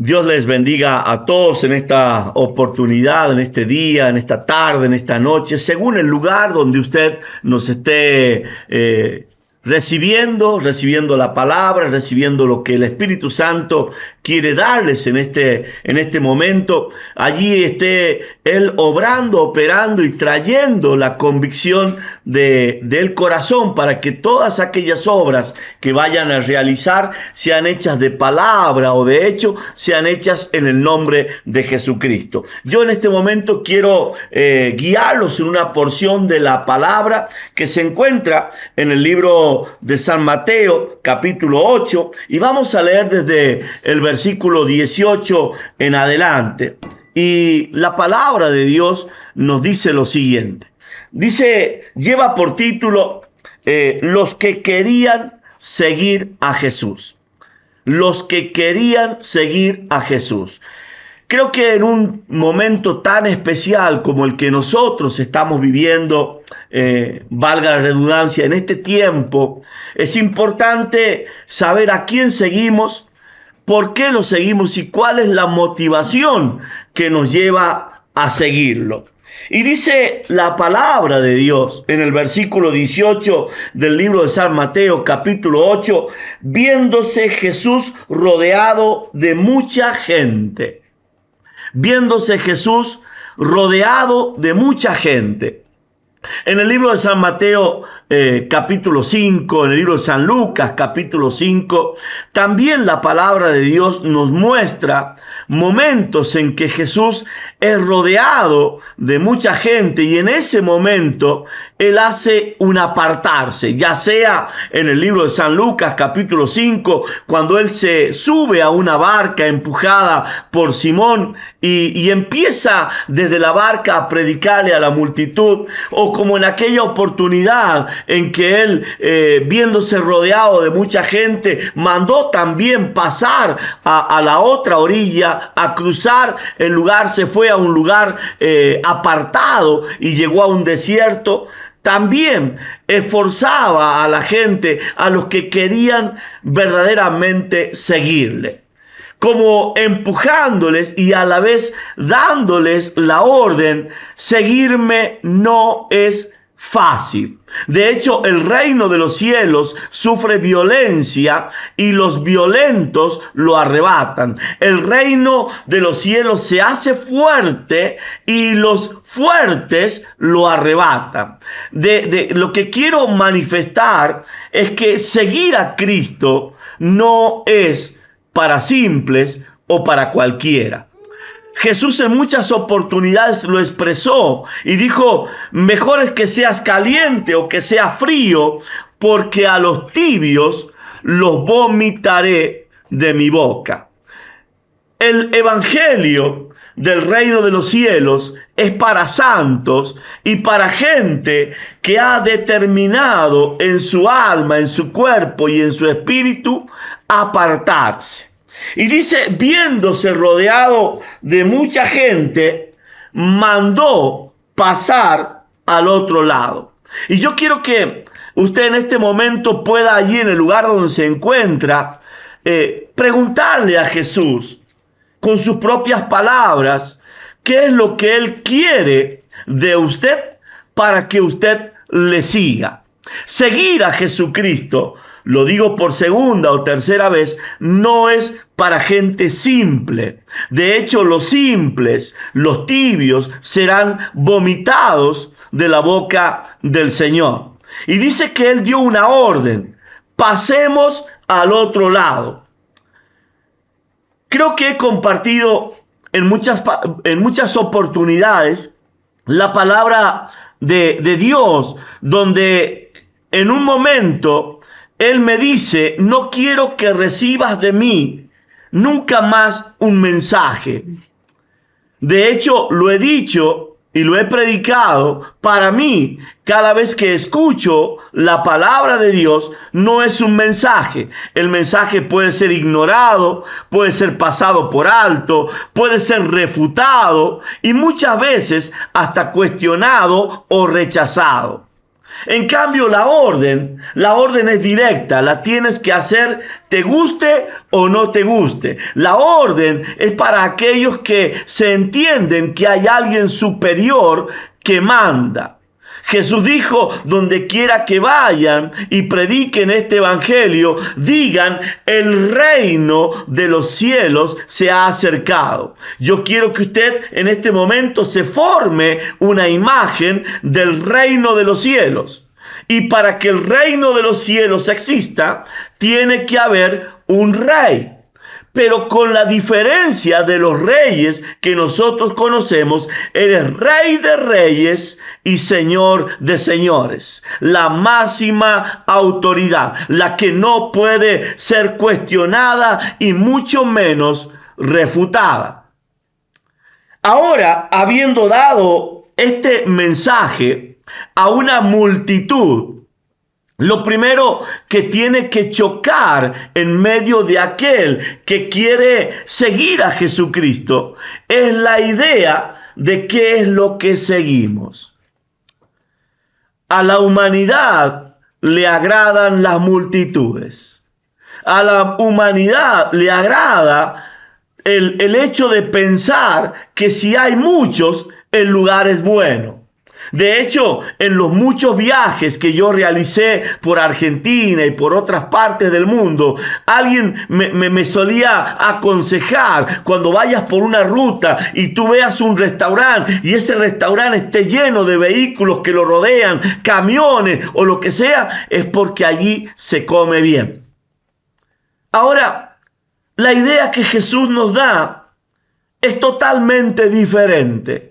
Dios les bendiga a todos en esta oportunidad, en este día, en esta tarde, en esta noche, según el lugar donde usted nos esté recibiendo la palabra, recibiendo lo que el Espíritu Santo quiere darles en este momento. Allí esté Él obrando, operando y trayendo la convicción del corazón para que todas aquellas obras que vayan a realizar sean hechas de palabra o de hecho, sean hechas en el nombre de Jesucristo. Yo en este momento quiero guiarlos en una porción de la palabra que se encuentra en el libro de San Mateo, capítulo 8, y vamos a leer desde el versículo 18 en adelante. Y la palabra de Dios nos dice lo siguiente. Dice, lleva por título, los que querían seguir a Jesús. Los que querían seguir a Jesús. Creo que en un momento tan especial como el que nosotros estamos viviendo, valga la redundancia, en este tiempo, es importante saber a quién seguimos, por qué lo seguimos y cuál es la motivación que nos lleva a seguirlo. Y dice la palabra de Dios en el versículo 18 del libro de San Mateo, capítulo 8, viéndose Jesús rodeado de mucha gente. Viéndose Jesús rodeado de mucha gente. En el libro de San Mateo, capítulo 5, en el libro de San Lucas, capítulo 5, también la palabra de Dios nos muestra momentos en que Jesús es rodeado de mucha gente y en ese momento Él hace un apartarse, ya sea en el libro de San Lucas, capítulo 5, cuando Él se sube a una barca empujada por Simón y empieza desde la barca a predicarle a la multitud, o como en aquella oportunidad en que Él, viéndose rodeado de mucha gente, mandó también pasar a la otra orilla, a cruzar el lugar, se fue a un lugar apartado y llegó a un desierto. También esforzaba a la gente, a los que querían verdaderamente seguirle, como empujándoles y a la vez dándoles la orden: seguirme no es fácil. De hecho, el reino de los cielos sufre violencia y los violentos lo arrebatan. El reino de los cielos se hace fuerte y los fuertes lo arrebatan. Lo que quiero manifestar es que seguir a Cristo no es para simples o para cualquiera. Jesús en muchas oportunidades lo expresó y dijo: mejor es que seas caliente o que sea frío, porque a los tibios los vomitaré de mi boca. El evangelio del reino de los cielos es para santos y para gente que ha determinado en su alma, en su cuerpo y en su espíritu apartarse. Y dice, viéndose rodeado de mucha gente, mandó pasar al otro lado. Y yo quiero que usted en este momento pueda, allí en el lugar donde se encuentra, preguntarle a Jesús con sus propias palabras qué es lo que Él quiere de usted para que usted le siga. Seguir a Jesucristo, lo digo por segunda o tercera vez, no es para gente simple. De hecho, los simples, los tibios, serán vomitados de la boca del Señor. Y dice que Él dio una orden: pasemos al otro lado. Creo que he compartido en muchas oportunidades la palabra de Dios, donde en un momento Él me dice: no quiero que recibas de mí nunca más un mensaje. De hecho, lo he dicho y lo he predicado. Para mí, cada vez que escucho la palabra de Dios, no es un mensaje. El mensaje puede ser ignorado, puede ser pasado por alto, puede ser refutado y muchas veces hasta cuestionado o rechazado. En cambio, la orden es directa, la tienes que hacer te guste o no te guste. La orden es para aquellos que se entienden que hay alguien superior que manda. Jesús dijo, donde quiera que vayan y prediquen este evangelio, digan, el reino de los cielos se ha acercado. Yo quiero que usted en este momento se forme una imagen del reino de los cielos. Y para que el reino de los cielos exista, tiene que haber un rey. Pero con la diferencia de los reyes que nosotros conocemos, Él es Rey de reyes y Señor de señores. La máxima autoridad, la que no puede ser cuestionada y mucho menos refutada. Ahora, habiendo dado este mensaje a una multitud, lo primero que tiene que chocar en medio de aquel que quiere seguir a Jesucristo es la idea de qué es lo que seguimos. A la humanidad le agradan las multitudes. A la humanidad le agrada el hecho de pensar que si hay muchos, el lugar es bueno. De hecho, en los muchos viajes que yo realicé por Argentina y por otras partes del mundo, alguien me solía aconsejar, cuando vayas por una ruta y tú veas un restaurante y ese restaurante esté lleno de vehículos que lo rodean, camiones o lo que sea, es porque allí se come bien. Ahora, la idea que Jesús nos da es totalmente diferente.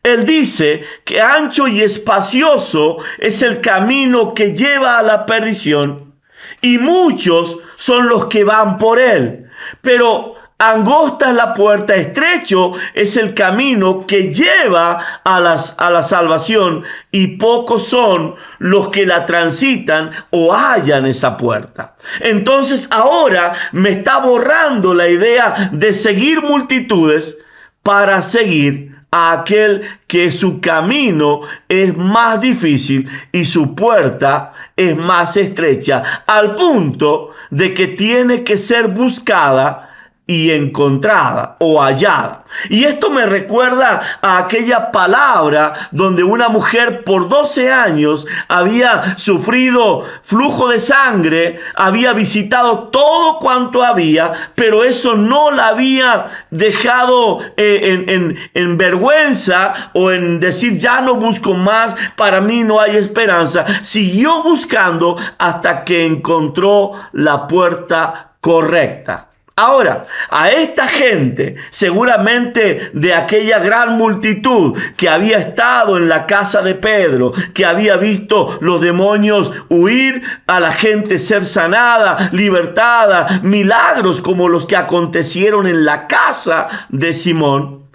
Él dice que ancho y espacioso es el camino que lleva a la perdición y muchos son los que van por él. Pero angosta es la puerta, estrecho es el camino que lleva a la salvación y pocos son los que la transitan o hallan esa puerta. Entonces ahora me está borrando la idea de seguir multitudes para seguir a aquel que su camino es más difícil y su puerta es más estrecha, al punto de que tiene que ser buscada y encontrada o hallada. Y esto me recuerda a aquella palabra donde una mujer por 12 años había sufrido flujo de sangre, había visitado todo cuanto había, pero eso no la había dejado en vergüenza o en decir ya no busco más, para mí no hay esperanza. Siguió buscando hasta que encontró la puerta correcta. Ahora, a esta gente, seguramente de aquella gran multitud que había estado en la casa de Pedro, que había visto los demonios huir, a la gente ser sanada, libertada, milagros como los que acontecieron en la casa de Simón.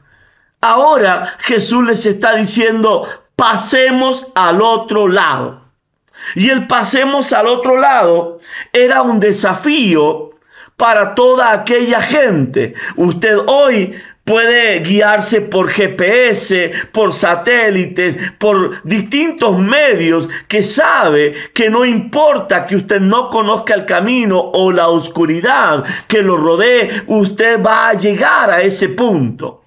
Ahora Jesús les está diciendo, pasemos al otro lado. Y el pasemos al otro lado era un desafío para toda aquella gente. Usted hoy puede guiarse por GPS, por satélites, por distintos medios que sabe que no importa que usted no conozca el camino o la oscuridad que lo rodee, usted va a llegar a ese punto.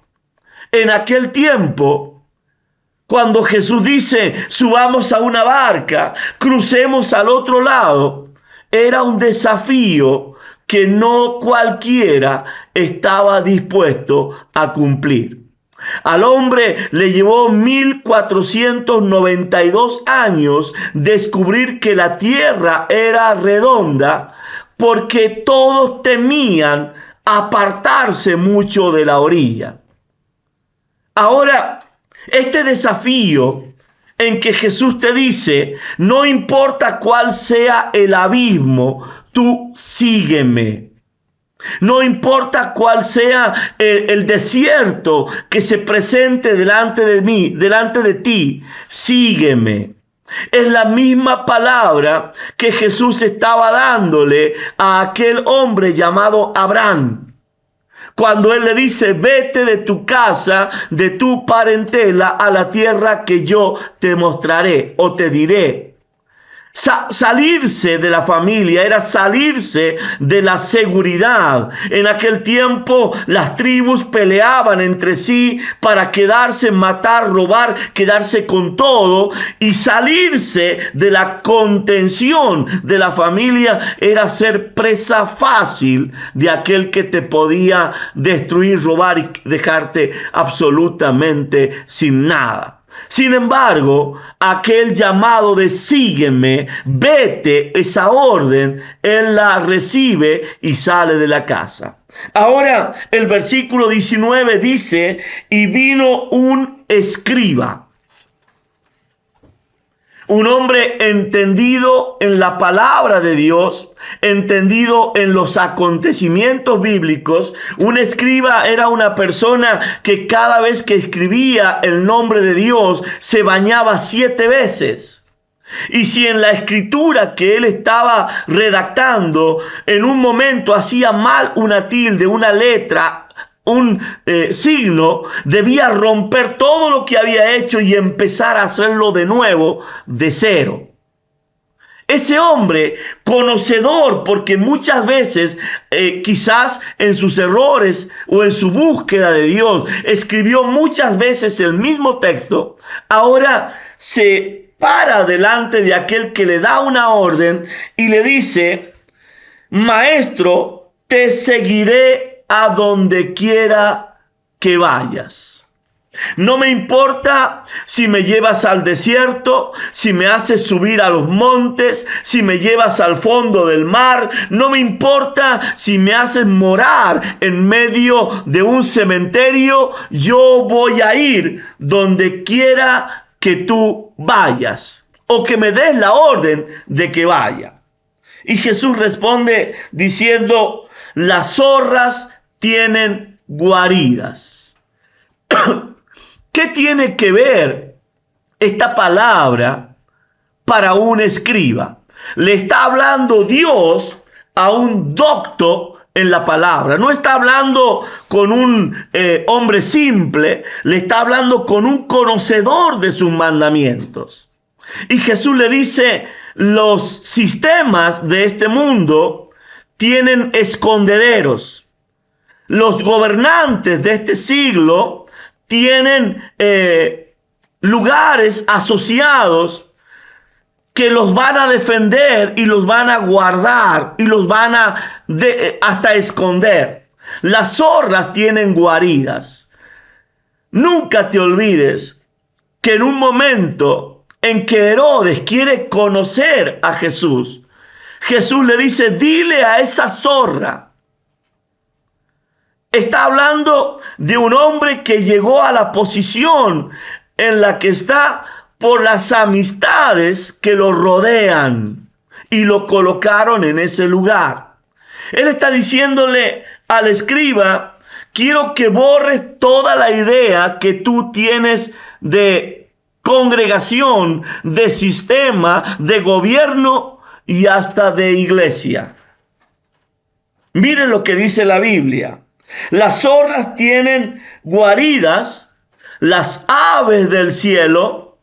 En aquel tiempo, cuando Jesús dice, subamos a una barca, crucemos al otro lado, era un desafío que no cualquiera estaba dispuesto a cumplir. Al hombre le llevó 1492 años descubrir que la tierra era redonda, porque todos temían apartarse mucho de la orilla. Ahora, este desafío en que Jesús te dice, no importa cuál sea el abismo, tú sígueme. No importa cuál sea el desierto que se presente delante de mí, delante de ti, sígueme. Es la misma palabra que Jesús estaba dándole a aquel hombre llamado Abraham. Cuando él le dice, vete de tu casa, de tu parentela, a la tierra que yo te mostraré o te diré. Salirse de la familia era salirse de la seguridad. En aquel tiempo las tribus peleaban entre sí para quedarse, matar, robar, quedarse con todo, y salirse de la contención de la familia era ser presa fácil de aquel que te podía destruir, robar y dejarte absolutamente sin nada. Sin embargo, aquel llamado de sígueme, vete, esa orden, él la recibe y sale de la casa. Ahora el versículo 19 dice, y vino un escriba. Un hombre entendido en la palabra de Dios, entendido en los acontecimientos bíblicos. Un escriba era una persona que cada vez que escribía el nombre de Dios se bañaba 7 veces. Y si en la escritura que él estaba redactando en un momento hacía mal una tilde, una letra, un signo, debía romper todo lo que había hecho y empezar a hacerlo de nuevo, de cero. Ese hombre, conocedor, porque muchas veces, quizás en sus errores o en su búsqueda de Dios, escribió muchas veces el mismo texto, ahora se para delante de aquel que le da una orden y le dice, maestro, te seguiré a donde quiera que vayas. No me importa si me llevas al desierto, si me haces subir a los montes, si me llevas al fondo del mar. No me importa si me haces morar en medio de un cementerio. Yo voy a ir donde quiera que tú vayas, o que me des la orden de que vaya. Y Jesús responde diciendo, las zorras tienen guaridas. ¿Qué tiene que ver esta palabra para un escriba? Le está hablando Dios a un docto en la palabra. No está hablando con un hombre simple, le está hablando con un conocedor de sus mandamientos. Y Jesús le dice, los sistemas de este mundo tienen escondederos. Los gobernantes de este siglo tienen lugares asociados que los van a defender y los van a guardar y los van a hasta esconder. Las zorras tienen guaridas. Nunca te olvides que en un momento en que Herodes quiere conocer a Jesús, Jesús le dice, dile a esa zorra. Está hablando de un hombre que llegó a la posición en la que está por las amistades que lo rodean y lo colocaron en ese lugar. Él está diciéndole al escriba, quiero que borres toda la idea que tú tienes de congregación, de sistema, de gobierno y hasta de iglesia. Miren lo que dice la Biblia. Las zorras tienen guaridas, las aves del cielo,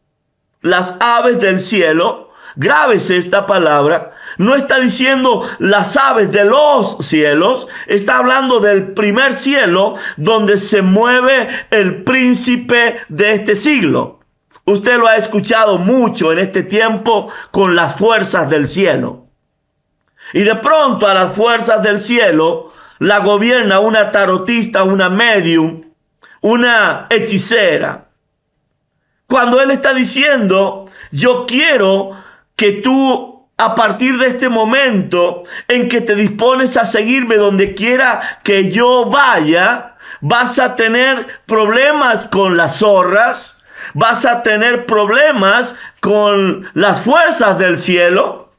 grábese esta palabra, no está diciendo las aves de los cielos, está hablando del primer cielo donde se mueve el príncipe de este siglo. Usted lo ha escuchado mucho en este tiempo con las fuerzas del cielo. Y de pronto a las fuerzas del cielo la gobierna una tarotista, una medium, una hechicera. Cuando él está diciendo, yo quiero que tú a partir de este momento en que te dispones a seguirme donde quiera que yo vaya, vas a tener problemas con las zorras, vas a tener problemas con las fuerzas del cielo,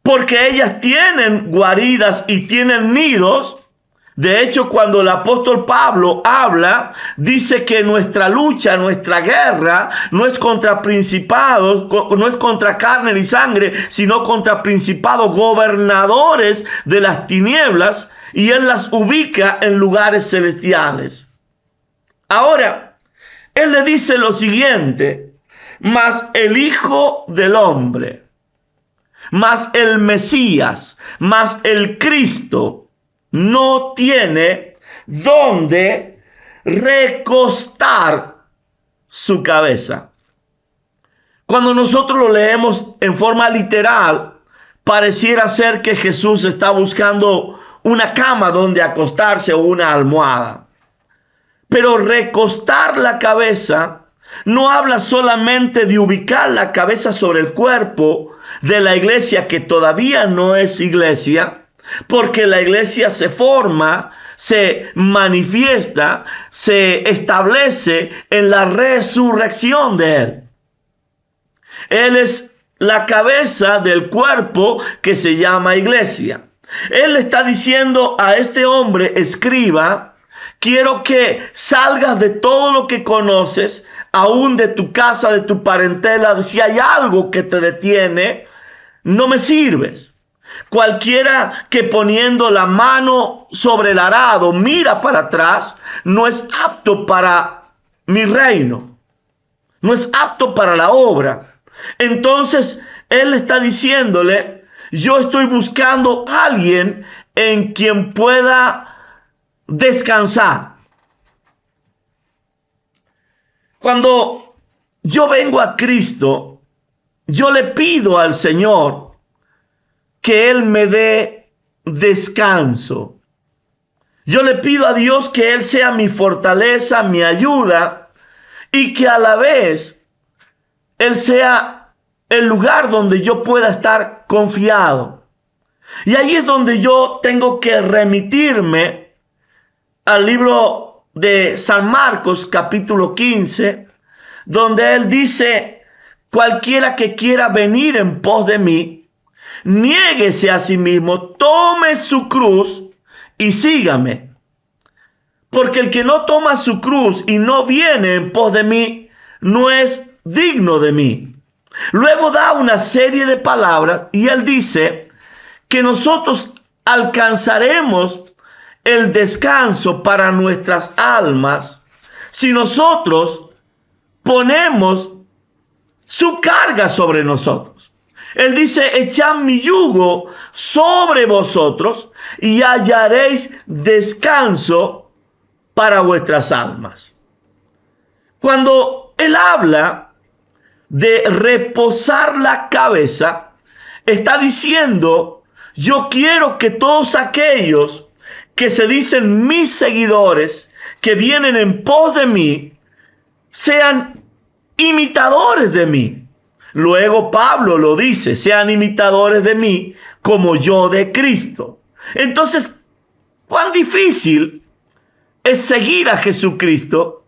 porque ellas tienen guaridas y tienen nidos. De hecho, cuando el apóstol Pablo habla, dice que nuestra lucha, nuestra guerra, no es contra principados, no es contra carne ni sangre, sino contra principados, gobernadores de las tinieblas, y él las ubica en lugares celestiales. Ahora, él le dice lo siguiente, mas el Hijo del Hombre. mas el Mesías, mas el Cristo no tiene donde recostar su cabeza. Cuando nosotros lo leemos en forma literal, pareciera ser que Jesús está buscando una cama donde acostarse o una almohada. Pero recostar la cabeza no habla solamente de ubicar la cabeza sobre el cuerpo de la iglesia, que todavía no es iglesia, porque la iglesia se forma, se manifiesta, se establece en la resurrección de Él. Él es la cabeza del cuerpo que se llama iglesia. Él le está diciendo a este hombre, escriba, quiero que salgas de todo lo que conoces, aún de tu casa, de tu parentela. Si hay algo que te detiene, no me sirves. Cualquiera que poniendo la mano sobre el arado mira para atrás, no es apto para mi reino. No es apto para la obra. Entonces, él está diciéndole, yo estoy buscando a alguien en quien pueda descansar. Cuando yo vengo a Cristo, yo le pido al Señor que Él me dé descanso. Yo le pido a Dios que Él sea mi fortaleza, mi ayuda, y que a la vez Él sea el lugar donde yo pueda estar confiado. Y ahí es donde yo tengo que remitirme al libro de San Marcos, capítulo 15, donde Él dice, cualquiera que quiera venir en pos de mí, niéguese a sí mismo, tome su cruz y sígame. Porque el que no toma su cruz y no viene en pos de mí, no es digno de mí. Luego da una serie de palabras y Él dice que nosotros alcanzaremos el descanso para nuestras almas si nosotros ponemos su carga sobre nosotros. Él dice, echad mi yugo sobre vosotros y hallaréis descanso para vuestras almas. Cuando Él habla de reposar la cabeza, está diciendo, yo quiero que todos aquellos que se dicen mis seguidores, que vienen en pos de mí, sean imitadores de mí. Luego Pablo lo dice, sean imitadores de mí como yo de Cristo. Entonces, ¿cuán difícil es seguir a Jesucristo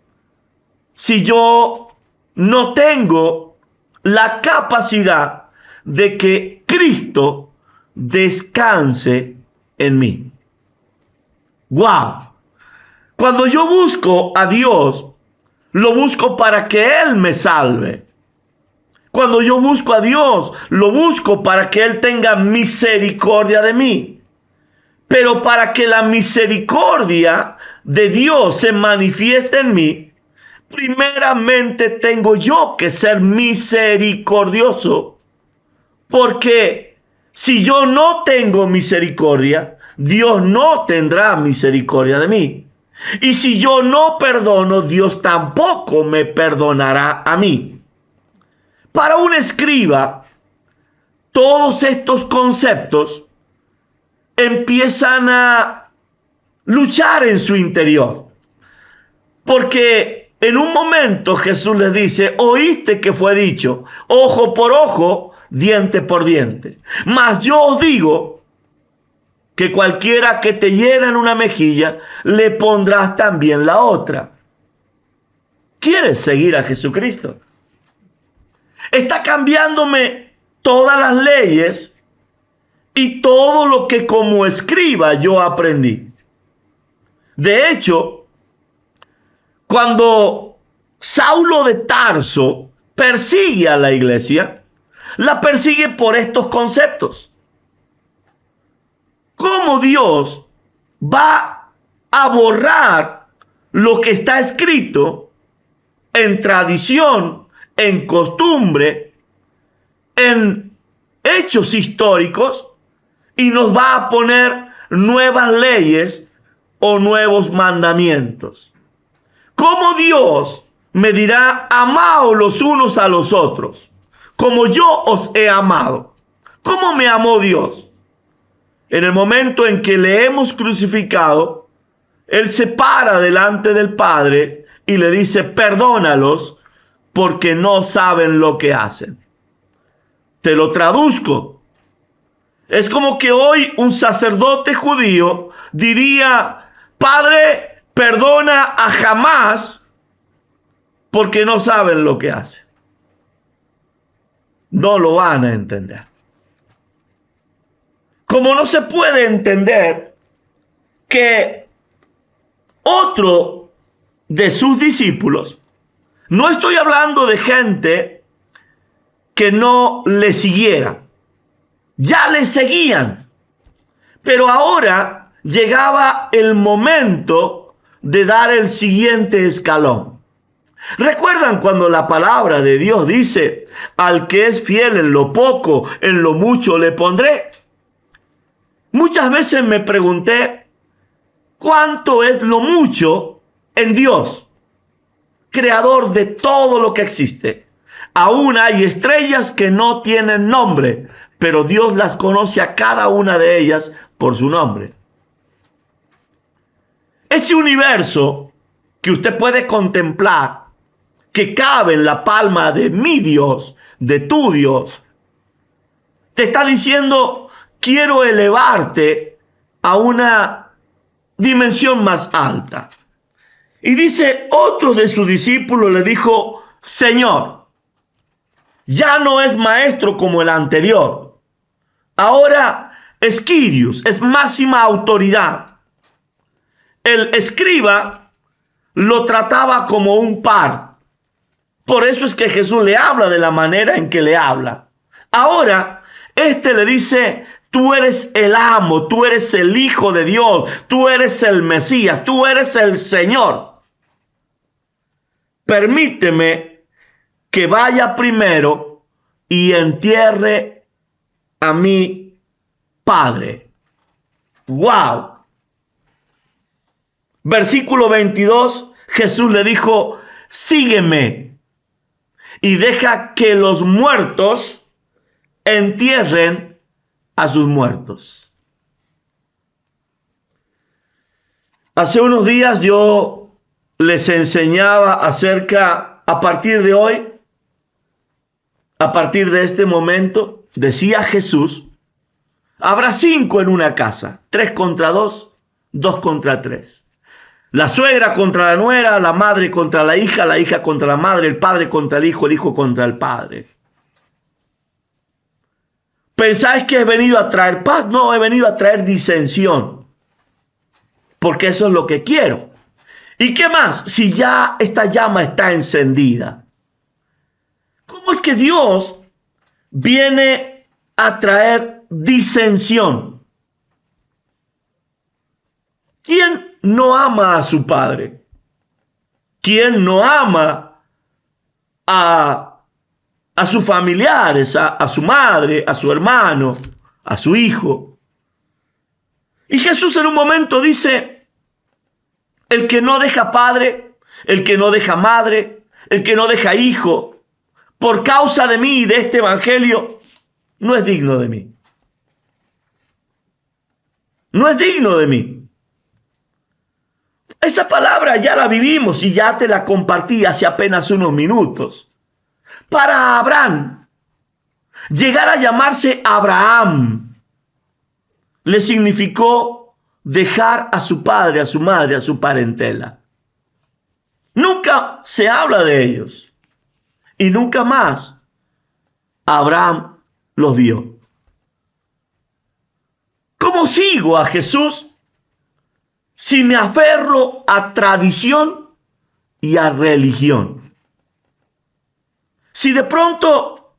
si yo no tengo la capacidad de que Cristo descanse en mí? ¡Wow! Cuando yo busco a Dios, lo busco para que Él me salve. Cuando yo busco a Dios, lo busco para que Él tenga misericordia de mí. Pero para que la misericordia de Dios se manifieste en mí, primeramente tengo yo que ser misericordioso. Porque si yo no tengo misericordia, Dios no tendrá misericordia de mí. Y si yo no perdono, Dios tampoco me perdonará a mí. Para un escriba, todos estos conceptos empiezan a luchar en su interior. Porque en un momento Jesús les dice, oíste que fue dicho, ojo por ojo, diente por diente. Mas yo os digo que cualquiera que te hiera en una mejilla, le pondrás también la otra. ¿Quieres seguir a Jesucristo? Está cambiándome todas las leyes y todo lo que como escriba yo aprendí. De hecho, cuando Saulo de Tarso persigue a la iglesia, la persigue por estos conceptos. ¿Cómo Dios va a borrar lo que está escrito en tradición, en costumbre, en hechos históricos y nos va a poner nuevas leyes o nuevos mandamientos. ¿Cómo Dios me dirá, amaos los unos a los otros, como yo os he amado? ¿Cómo me amó Dios? En el momento en que le hemos crucificado, Él se para delante del Padre y le dice, perdónalos porque no saben lo que hacen. Te lo traduzco. Es como que hoy un sacerdote judío diría, Padre, perdona a Hamás porque no saben lo que hacen. No lo van a entender. Como no se puede entender que otro de sus discípulos, no estoy hablando de gente que no le siguiera, ya le seguían, pero ahora llegaba el momento de dar el siguiente escalón. ¿Recuerdan cuando la palabra de Dios dice, al que es fiel en lo poco, en lo mucho le pondré? Muchas veces me pregunté, ¿cuánto es lo mucho en Dios, creador de todo lo que existe? Aún hay estrellas que no tienen nombre, pero Dios las conoce a cada una de ellas por su nombre. Ese universo que usted puede contemplar, que cabe en la palma de mi Dios, de tu Dios, te está diciendo, quiero elevarte a una dimensión más alta. Y dice, otro de sus discípulos le dijo, Señor, ya no es maestro como el anterior. Ahora es Kyrios, es máxima autoridad. El escriba lo trataba como un par. Por eso es que Jesús le habla de la manera en que le habla. Ahora, le dice, tú eres el amo, tú eres el Hijo de Dios, tú eres el Mesías, tú eres el Señor. Permíteme que vaya primero y entierre a mi Padre. ¡Wow! Versículo 22, Jesús le dijo, sígueme y deja que los muertos entierren a sus muertos. Hace unos días yo les enseñaba acerca, a partir de hoy, a partir de este momento, decía Jesús, habrá 5 en una casa, 3 contra 2, 2 contra 3. La suegra contra la nuera, la madre contra la hija contra la madre, el padre contra el hijo contra el padre. ¿Pensáis que he venido a traer paz? No, he venido a traer disensión. Porque eso es lo que quiero. ¿Y qué más? Si ya esta llama está encendida. ¿Cómo es que Dios viene a traer disensión? ¿Quién no ama a su padre? ¿Quién no ama a sus familiares, a su madre, a su hermano, a su hijo? Y Jesús en un momento dice, el que no deja padre, el que no deja madre, el que no deja hijo, por causa de mí y de este evangelio, no es digno de mí. No es digno de mí. Esa palabra ya la vivimos y ya te la compartí hace apenas unos minutos. Para Abraham, llegar a llamarse Abraham, le significó dejar a su padre, a su madre, a su parentela. Nunca se habla de ellos. Y nunca más Abraham los vio. ¿Cómo sigo a Jesús si me aferro a tradición y a religión? Si de pronto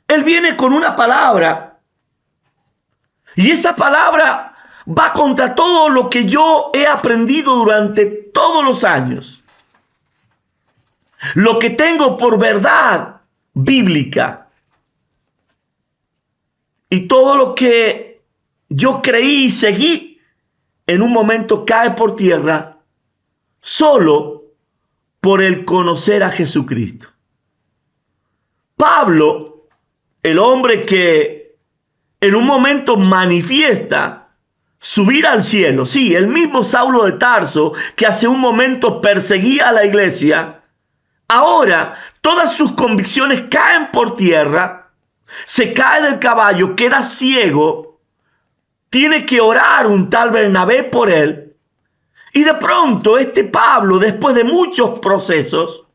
Él viene con una palabra y esa palabra va contra todo lo que yo he aprendido durante todos los años, lo que tengo por verdad bíblica, Y todo lo que yo creí y seguí, en un momento cae por tierra solo por el conocer a Jesucristo. Pablo, el hombre que en un momento manifiesta subir al cielo, sí, el mismo Saulo de Tarso que hace un momento perseguía a la iglesia, ahora todas sus convicciones caen por tierra, se cae del caballo, queda ciego, tiene que orar un tal Bernabé por él, y de pronto este Pablo, después de muchos procesos,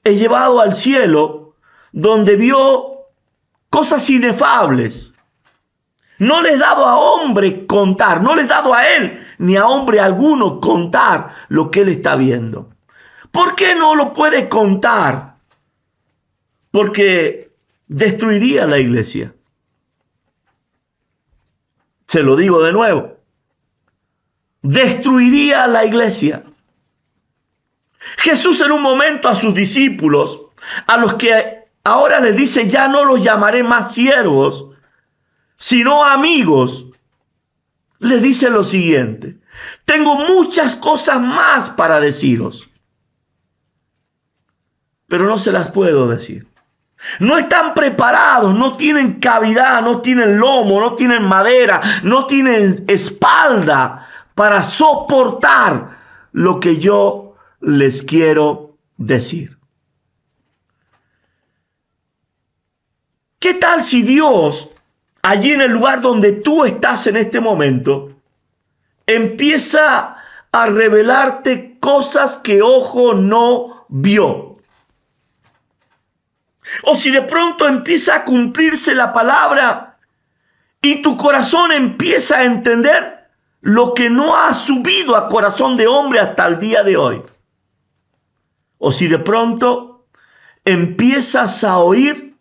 es llevado al cielo, donde vio cosas inefables. No le he dado a hombre contar, no le he dado a él ni a hombre alguno contar lo que él está viendo. ¿Por qué no lo puede contar? Porque destruiría la iglesia. Se lo digo de nuevo. Destruiría la iglesia. Jesús en un momento a sus discípulos, a los que ahora les dice, ya no los llamaré más siervos, sino amigos, les dice lo siguiente: tengo muchas cosas más para deciros, pero no se las puedo decir. No están preparados, no tienen cavidad, no tienen lomo, no tienen madera, no tienen espalda para soportar lo que yo les quiero decir. ¿Qué tal si Dios, allí en el lugar donde tú estás en este momento, empieza a revelarte cosas que ojo no vio? O si de pronto empieza a cumplirse la palabra y tu corazón empieza a entender lo que no ha subido a corazón de hombre hasta el día de hoy. O si de pronto empiezas a oír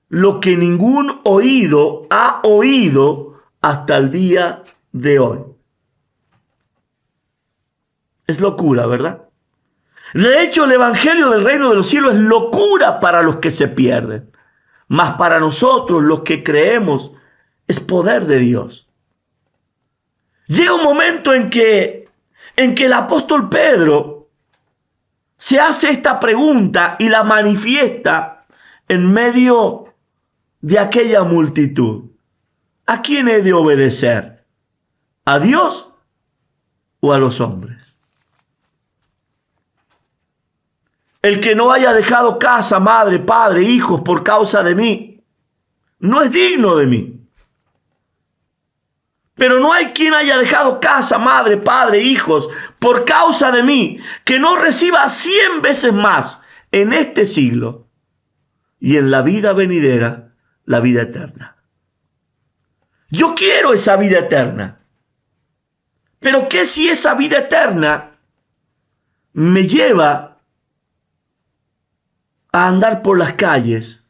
lo que ningún oído ha oído hasta el día de hoy. Es locura, ¿verdad? De hecho, el evangelio del reino de los cielos es locura para los que se pierden, mas para nosotros, los que creemos, es poder de Dios. Llega un momento en que el apóstol Pedro se hace esta pregunta y la manifiesta en medio de aquella multitud. ¿A quién he de obedecer? ¿A Dios o a los hombres? El que no haya dejado casa, madre, padre, hijos por causa de mí, no es digno de mí. Pero no hay quien haya dejado casa, madre, padre, hijos por causa de mí, que no reciba 100 veces más en este siglo y en la vida venidera, la vida eterna. Yo quiero esa vida eterna. Pero ¿qué si esa vida eterna me lleva a andar por las calles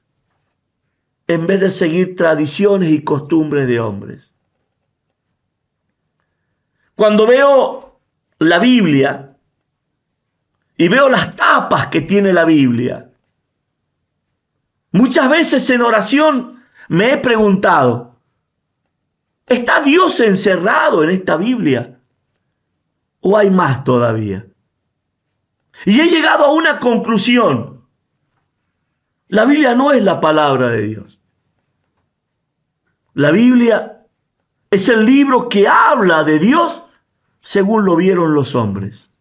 en vez de seguir tradiciones y costumbres de hombres? Cuando veo la Biblia y veo las tapas que tiene la Biblia, muchas veces en oración me he preguntado, ¿está Dios encerrado en esta Biblia? ¿O hay más todavía? Y he llegado a una conclusión. La Biblia no es la palabra de Dios. La Biblia es el libro que habla de Dios según lo vieron los hombres.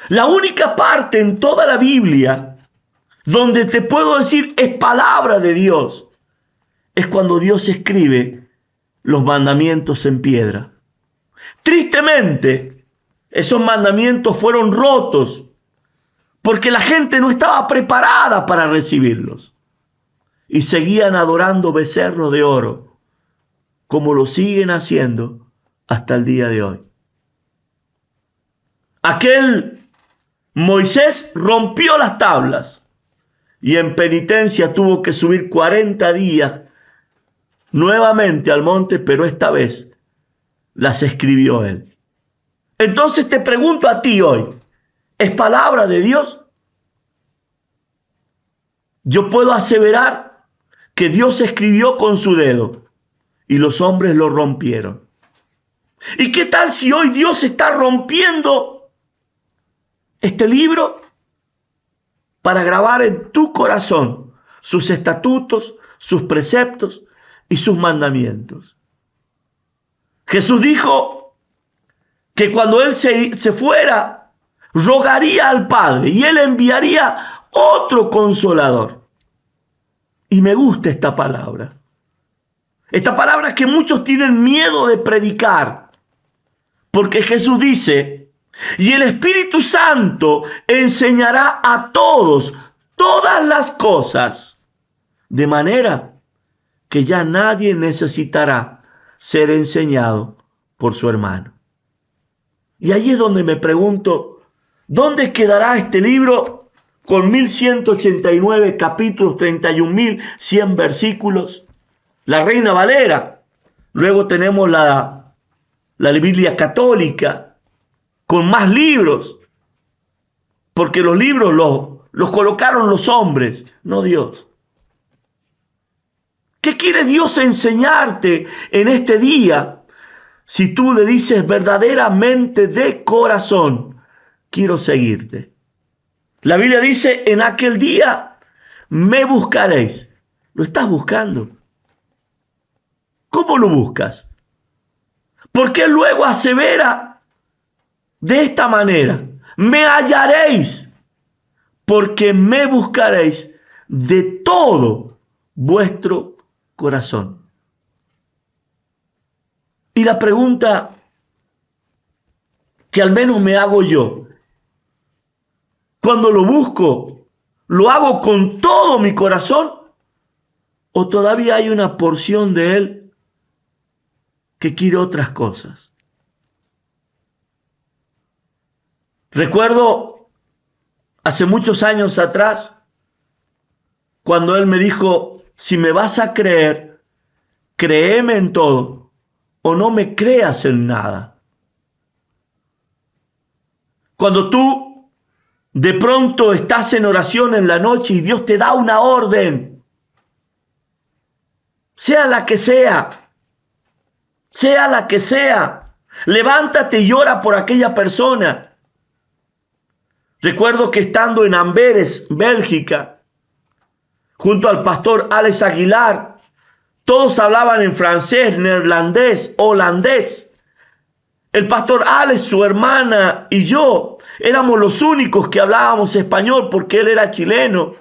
La única parte en toda la Biblia donde te puedo decir es palabra de Dios es cuando Dios escribe los mandamientos en piedra. Tristemente, esos mandamientos fueron rotos porque la gente no estaba preparada para recibirlos. Y seguían adorando becerros de oro, como lo siguen haciendo hasta el día de hoy. Aquel Moisés rompió las tablas y en penitencia tuvo que subir 40 días nuevamente al monte, pero esta vez las escribió él. Entonces te pregunto a ti hoy, ¿es palabra de Dios? Yo puedo aseverar que Dios escribió con su dedo y los hombres lo rompieron. ¿Y qué tal si hoy Dios está rompiendo este libro para grabar en tu corazón sus estatutos, sus preceptos y sus mandamientos? Jesús dijo que cuando Él se fuera, rogaría al Padre y Él enviaría otro consolador. Y me gusta esta palabra. Esta palabra que muchos tienen miedo de predicar. Porque Jesús dice, y el Espíritu Santo enseñará a todos todas las cosas, de manera que ya nadie necesitará ser enseñado por su hermano. Y allí es donde me pregunto, ¿dónde quedará este libro con 1189 capítulos, 31.100 versículos? La Reina Valera. Luego tenemos la Biblia católica, con más libros, porque los libros los colocaron los hombres, no Dios. ¿Qué quiere Dios enseñarte en este día? Si tú le dices verdaderamente de corazón, quiero seguirte. La Biblia dice, en aquel día me buscaréis. ¿Lo estás buscando? ¿Cómo lo buscas? Porque luego asevera de esta manera, me hallaréis, porque me buscaréis de todo vuestro corazón. Y la pregunta que al menos me hago yo, cuando lo busco, ¿lo hago con todo mi corazón? ¿O todavía hay una porción de Él que quiere otras cosas? Recuerdo hace muchos años atrás, cuando Él me dijo, si me vas a creer, créeme en todo, o no me creas en nada. Cuando tú de pronto estás en oración en la noche y Dios te da una orden, sea la que sea, levántate y ora por aquella persona. Recuerdo que estando en Amberes, Bélgica, junto al pastor Alex Aguilar, todos hablaban en francés, neerlandés, holandés. El pastor Alex, su hermana y yo éramos los únicos que hablábamos español porque él era chileno.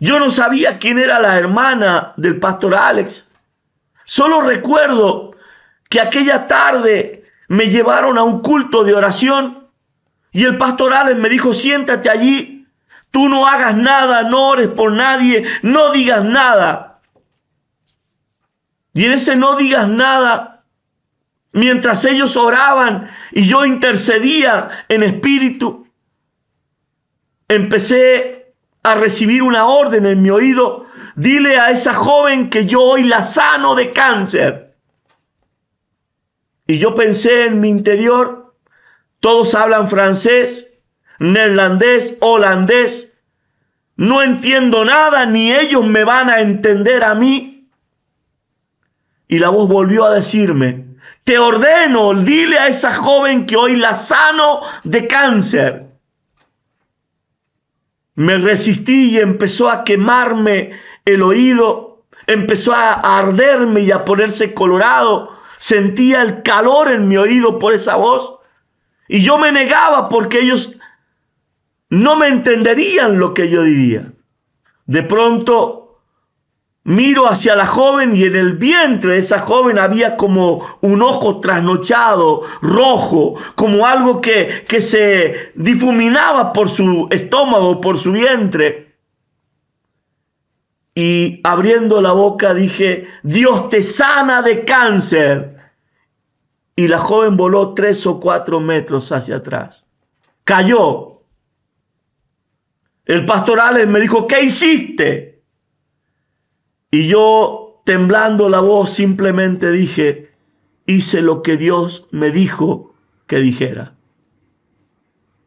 Yo no sabía quién era la hermana del pastor Alex. Solo recuerdo que aquella tarde me llevaron a un culto de oración y el pastor Alex me dijo, siéntate allí, tú no hagas nada, no ores por nadie, no digas nada. Y en ese no digas nada, mientras ellos oraban y yo intercedía en espíritu, empecé a recibir una orden en mi oído. Dile a esa joven que yo hoy la sano de cáncer. Y yo pensé en mi interior, todos hablan francés, neerlandés, holandés. No entiendo nada, ni ellos me van a entender a mí. Y la voz volvió a decirme, te ordeno, dile a esa joven que hoy la sano de cáncer. Me resistí y empezó a quemarme el oído, empezó a arderme y a ponerse colorado. Sentía el calor en mi oído por esa voz. Y yo me negaba porque ellos no me entenderían lo que yo diría. De pronto miro hacia la joven y en el vientre de esa joven había como un ojo trasnochado, rojo, como algo que se difuminaba por su estómago, por su vientre. Y abriendo la boca dije, Dios te sana de cáncer. Y la joven voló 3 o 4 metros hacia atrás. Cayó. El pastor Alex me dijo, ¿qué hiciste? Y yo, temblando la voz, simplemente dije, hice lo que Dios me dijo que dijera.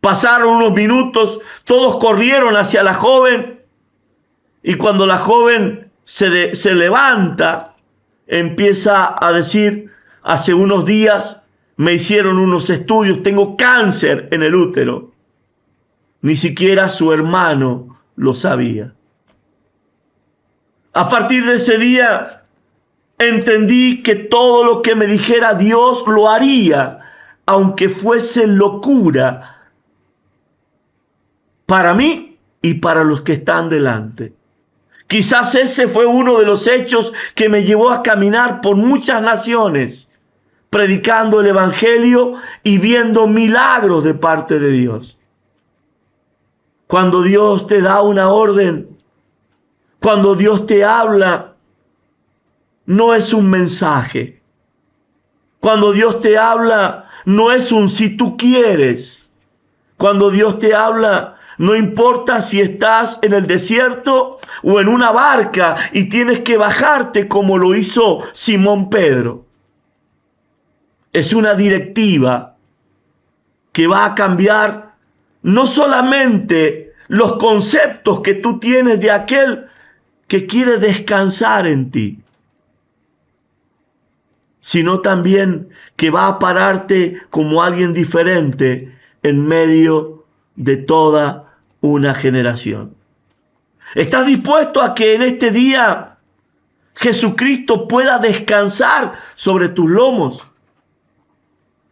Pasaron unos minutos, todos corrieron hacia la joven Y cuando la joven se levanta, empieza a decir, hace unos días me hicieron unos estudios, tengo cáncer en el útero. Ni siquiera su hermano lo sabía. A partir de ese día entendí que todo lo que me dijera Dios lo haría, aunque fuese locura para mí y para los que están delante. Quizás ese fue uno de los hechos que me llevó a caminar por muchas naciones, predicando el evangelio y viendo milagros de parte de Dios. Cuando Dios te da una orden, cuando Dios te habla, no es un mensaje. Cuando Dios te habla, no es un si tú quieres. Cuando Dios te habla, no importa si estás en el desierto o en una barca y tienes que bajarte como lo hizo Simón Pedro. Es una directiva que va a cambiar no solamente los conceptos que tú tienes de aquel que quiere descansar en ti, sino también que va a pararte como alguien diferente en medio de toda una generación. ¿Estás dispuesto a que en este día Jesucristo pueda descansar sobre tus lomos,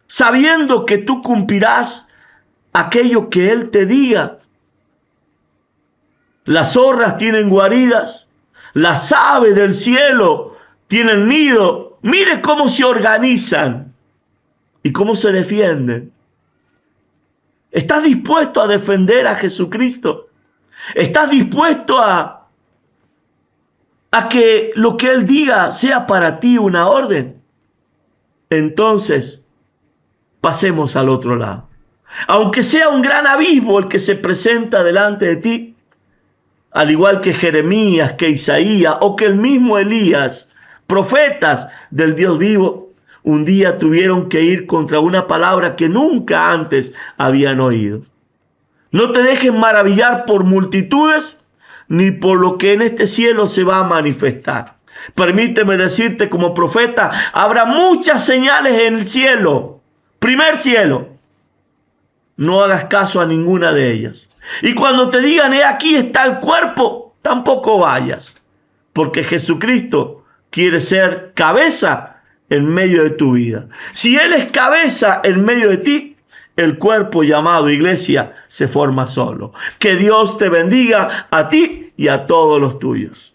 sabiendo que tú cumplirás aquello que Él te diga? Las zorras tienen guaridas, las aves del cielo tienen nido. Mire cómo se organizan y cómo se defienden. ¿Estás dispuesto a defender a Jesucristo? ¿Estás dispuesto a que lo que Él diga sea para ti una orden? Entonces, pasemos al otro lado. Aunque sea un gran abismo el que se presenta delante de ti, al igual que Jeremías, que Isaías o que el mismo Elías, profetas del Dios vivo, un día tuvieron que ir contra una palabra que nunca antes habían oído. No te dejes maravillar por multitudes ni por lo que en este cielo se va a manifestar. Permíteme decirte como profeta, habrá muchas señales en el cielo, primer cielo. No hagas caso a ninguna de ellas. Y cuando te digan, aquí está el cuerpo, tampoco vayas, porque Jesucristo quiere ser cabeza en medio de tu vida. Si Él es cabeza en medio de ti, el cuerpo llamado iglesia se forma solo. Que Dios te bendiga a ti y a todos los tuyos.